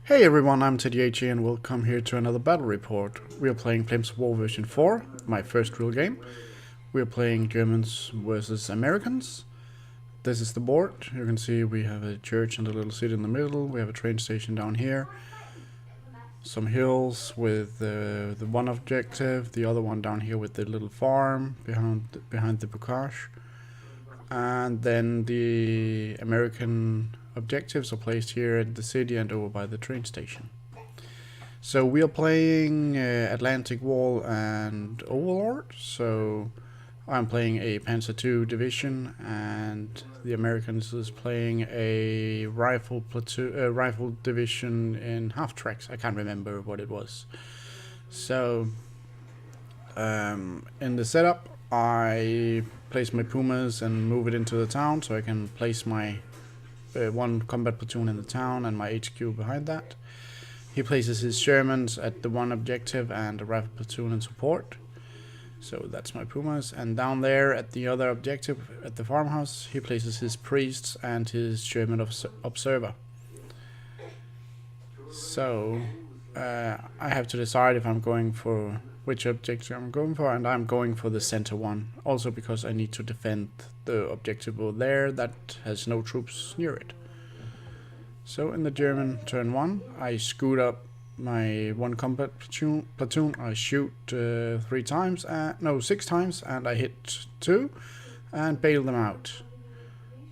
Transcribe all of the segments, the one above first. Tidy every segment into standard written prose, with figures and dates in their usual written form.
Hey everyone, I'm TDH and welcome here to another battle report. We are playing Flames of War version 4, my first real game. We are playing Germans versus Americans. This is the board. You can see we have a church and a little city in the middle. We have a train station down here. Some hills with the one objective, the other one down here with the little farm behind the bocage. And then the American objectives are placed here in the city and over by the train station. So we are playing Atlantic Wall and Overlord. So I'm playing a Panzer II division, and the Americans is playing a rifle division in half tracks. I can't remember what it was. So in the setup, I place my Pumas and move it into the town, so I can place my one combat platoon in the town and my HQ behind that. He places his Shermans at the one objective and a rifle platoon in support. So that's my Pumas. And down there at the other objective at the farmhouse, he places his priests and his Sherman observer. So I have to decide if I'm going for which objective I'm going for, and I'm going for the center one. Also because I need to defend the objective over there that has no troops near it. So in the German turn 1, I scoot up my one combat platoon. I shoot 6 times, and I hit 2 and bail them out.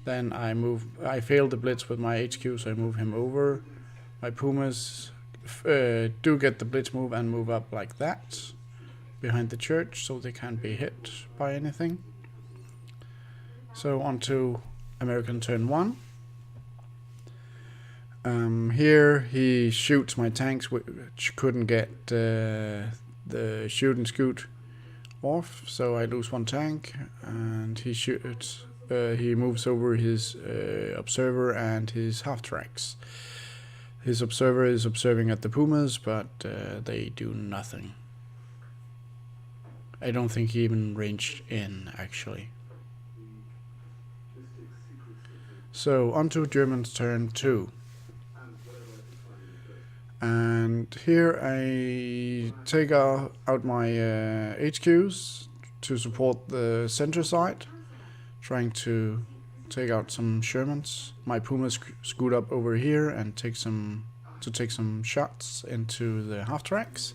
Then I fail the blitz with my HQ, so I move him over. My Pumas do get the blitz move and move up like that behind the church, so they can't be hit by anything. So on to American turn 1. Here he shoots my tanks, which couldn't get the shoot and scoot off, so I lose one tank, and he shoots. He moves over his observer and his half tracks. His observer is observing at the Pumas, but they do nothing. I don't think he even ranged in, actually. So on to German's turn 2. And here I take out my HQs to support the center side, trying to take out some Shermans. My Pumas scoot up over here and take some shots into the half tracks.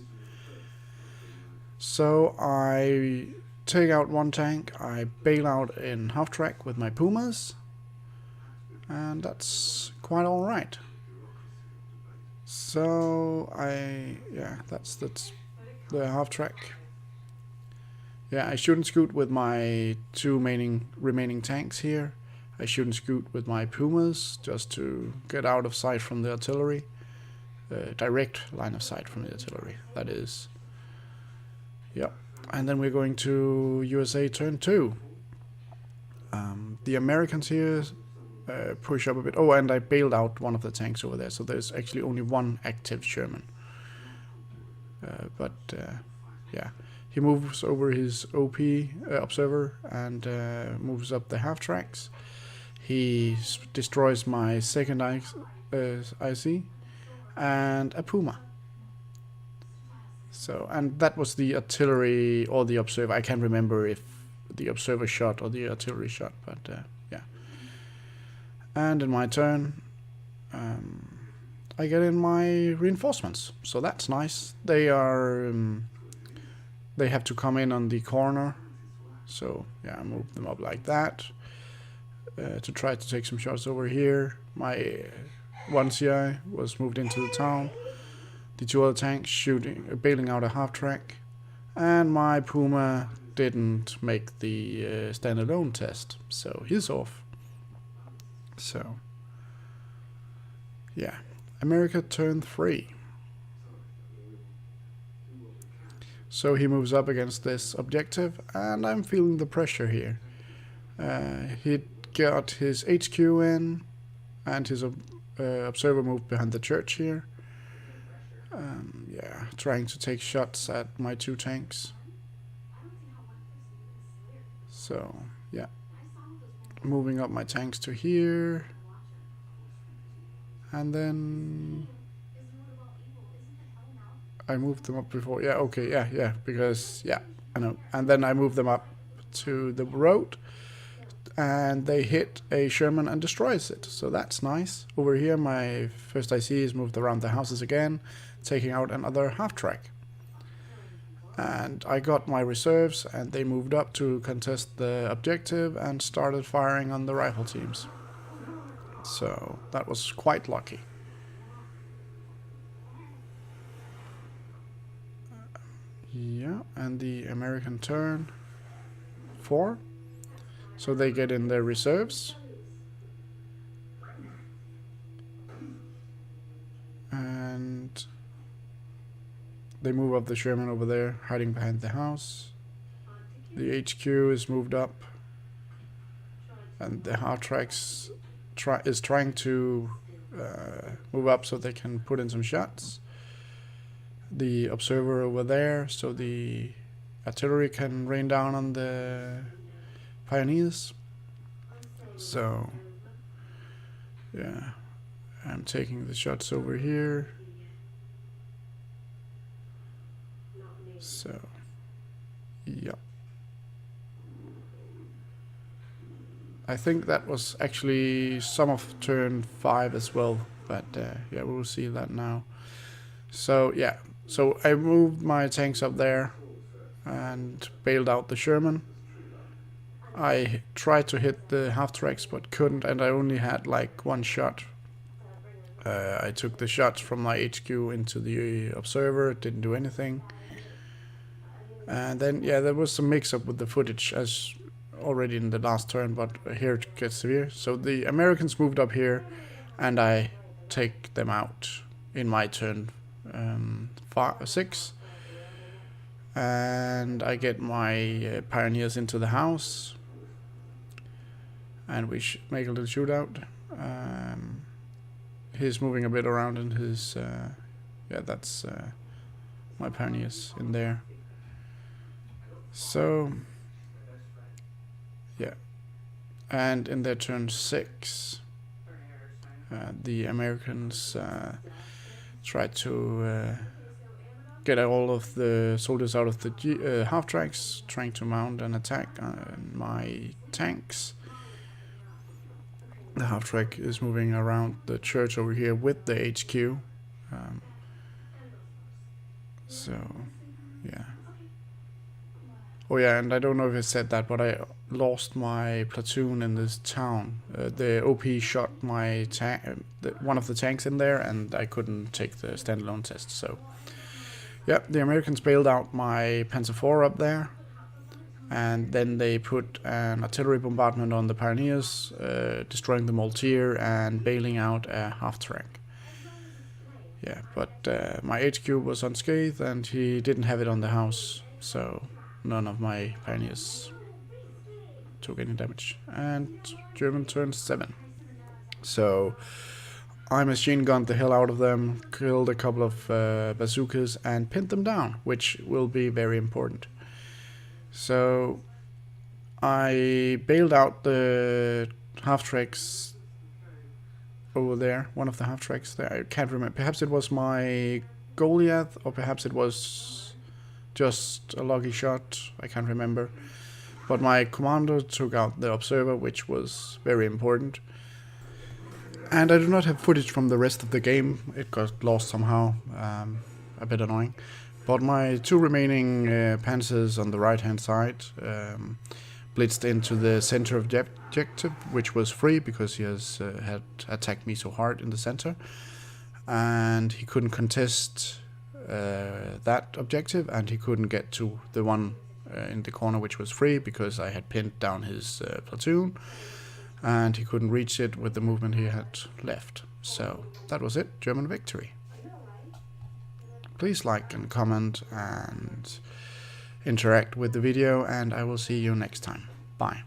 So I take out one tank, I bail out in half track with my Pumas, and that's quite alright. So that's the half track. Yeah, I shoot and scoot with my 2 remaining tanks here. I shoot and scoot with my Pumas just to get out of sight from the artillery. Direct line of sight from the artillery, that is. Yep. And then we're going to USA turn 2. The Americans here push up a bit. Oh, and I bailed out one of the tanks over there, so there's actually only one active Sherman. Yeah, he moves over his OP observer and moves up the half tracks. He destroys my second IC and a Puma. So, and that was the artillery or the observer. I can't remember if the observer shot or the artillery shot, but yeah. And in my turn, I get in my reinforcements, so that's nice. They are they have to come in on the corner, so yeah, I move them up like that to try to take some shots over here. My one CI was moved into the town. The 2 other tanks bailing out a half track, and my Puma didn't make the standalone test, so he's off. So yeah, America turn 3. So he moves up against this objective, and I'm feeling the pressure here. He got his HQ in, and his observer moved behind the church here. Yeah, trying to take shots at my 2 tanks. So yeah, moving up my tanks to here, and then I moved them up before. Yeah, okay, yeah, because, yeah, I know. And then I moved them up to the road, and they hit a Sherman and destroys it. So that's nice. Over here, my first IC is moved around the houses again, taking out another half-track. And I got my reserves, and they moved up to contest the objective and started firing on the rifle teams. So that was quite lucky. Yeah, and the American turn 4. So they get in their reserves. And they move up the Sherman over there, hiding behind the house. The HQ is moved up. And the half-tracks is trying to move up so they can put in some shots. The observer over there, so the artillery can rain down on the pioneers. So yeah, I'm taking the shots over here. So yeah, I think that was actually some of turn 5 as well, but yeah, we'll see that now. So yeah, so I moved my tanks up there and bailed out the Sherman. I tried to hit the half-tracks but couldn't, and I only had like one shot. I took the shots from my HQ into the observer, it didn't do anything. And then, yeah, there was some mix-up with the footage as already in the last turn, but here it gets severe. So the Americans moved up here, and I take them out in my turn 6. And I get my pioneers into the house, and we make a little shootout. He's moving a bit around in his... yeah, that's my pioneers in there. So, yeah. And in their turn 6, the Americans tried to get all of the soldiers out of the half-tracks, trying to mount an attack on my tanks. The half-track is moving around the church over here with the HQ. So, yeah. Oh yeah, and I don't know if I said that, but I lost my platoon in this town. The OP shot my one of the tanks in there, and I couldn't take the standalone test. So, yeah, the Americans bailed out my Panzer IV up there, and then they put an artillery bombardment on the pioneers, destroying the Maltier and bailing out a half-track. Yeah, but my HQ was unscathed, and he didn't have it on the house, so none of my pioneers took any damage. And German turn 7. So I machine gunned the hell out of them, killed a couple of bazookas, and pinned them down, which will be very important. So I bailed out the half-tracks over there, one of the half-tracks there. I can't remember. Perhaps it was my Goliath, or perhaps it was just a lucky shot, I can't remember. But my commander took out the observer, which was very important. And I do not have footage from the rest of the game, it got lost somehow, a bit annoying. But my 2 remaining panzers on the right hand side blitzed into the center of the objective, which was free because he had attacked me so hard in the center. And he couldn't contest that objective, and he couldn't get to the one in the corner which was free because I had pinned down his platoon, and he couldn't reach it with the movement he had left. So that was it, German victory. Please like and comment and interact with the video, and I will see you next time. Bye.